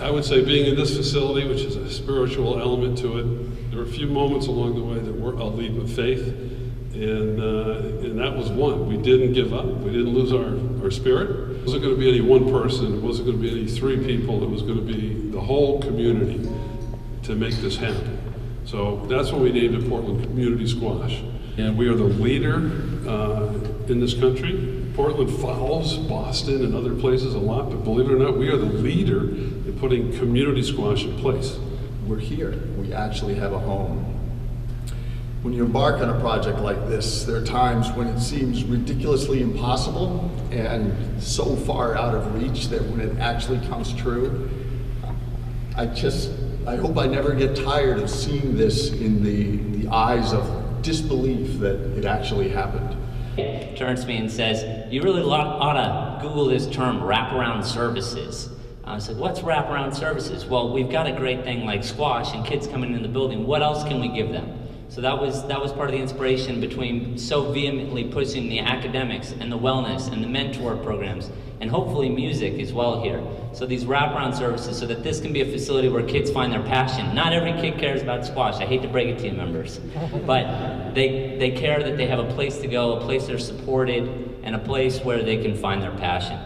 I would say being in this facility, which is a spiritual element to it, there were a few moments along the way that were a leap of faith, and that was one. We didn't give up. We didn't lose our spirit. It wasn't going to be any one person. It wasn't going to be any three people. It was going to be the whole community to make this happen. So that's when we named it Portland Community Squash. And we are the leader in this country. Portland follows Boston and other places a lot, but believe it or not, we are the leader in putting community squash in place. We're here. We actually have a home. When you embark on a project like this, there are times when it seems ridiculously impossible and so far out of reach that when it actually comes true, I hope I never get tired of seeing this in the eyes of disbelief that it actually happened. Turns to me and says, "You really ought to Google this term, wraparound services." I said, "What's wraparound services?" "Well, we've got a great thing like squash and kids coming in the building. What else can we give them?" So that was part of the inspiration between so vehemently pushing the academics and the wellness and the mentor programs and hopefully music as well here. So these wraparound services so that this can be a facility where kids find their passion. Not every kid cares about squash. I hate to break it to you, members. But they care that they have a place to go, a place they're supported, and a place where they can find their passion.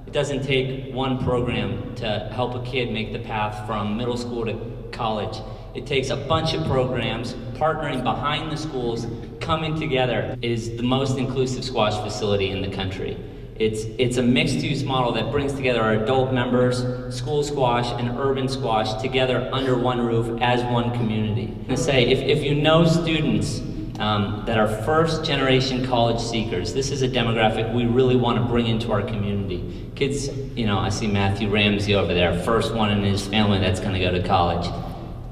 It doesn't take one program to help a kid make the path from middle school to college. It takes a bunch of programs partnering behind the schools, coming together. It is the most inclusive squash facility in the country. It's a mixed-use model that brings together our adult members, school squash and urban squash together under one roof as one community. I'm gonna say, if you know students that are first-generation college seekers, this is a demographic we really want to bring into our community. Kids, you know, I see Matthew Ramsey over there, first one in his family that's going to go to college.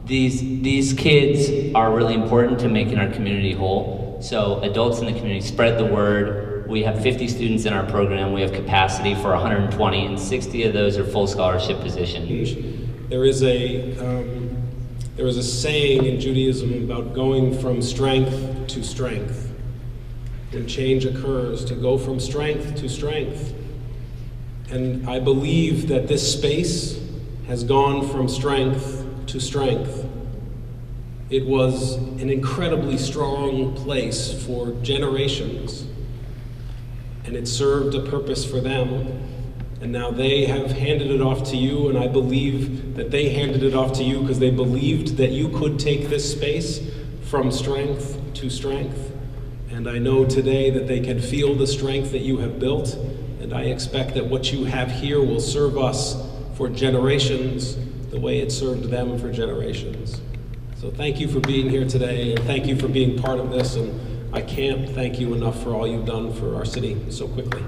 These kids are really important to making our community whole. So adults in the community, spread the word. We have 50 students in our program. We have capacity for 120, and 60 of those are full scholarship positions. There is a saying in Judaism about going from strength to strength. When change occurs, to go from strength to strength. And I believe that this space has gone from strength to strength. It was an incredibly strong place for generations, and it served a purpose for them. And now they have handed it off to you, and I believe that they handed it off to you because they believed that you could take this space from strength to strength. And I know today that they can feel the strength that you have built, and I expect that what you have here will serve us for generations the way it served them for generations. So thank you for being here today, and thank you for being part of this, and I can't thank you enough for all you've done for our city so quickly.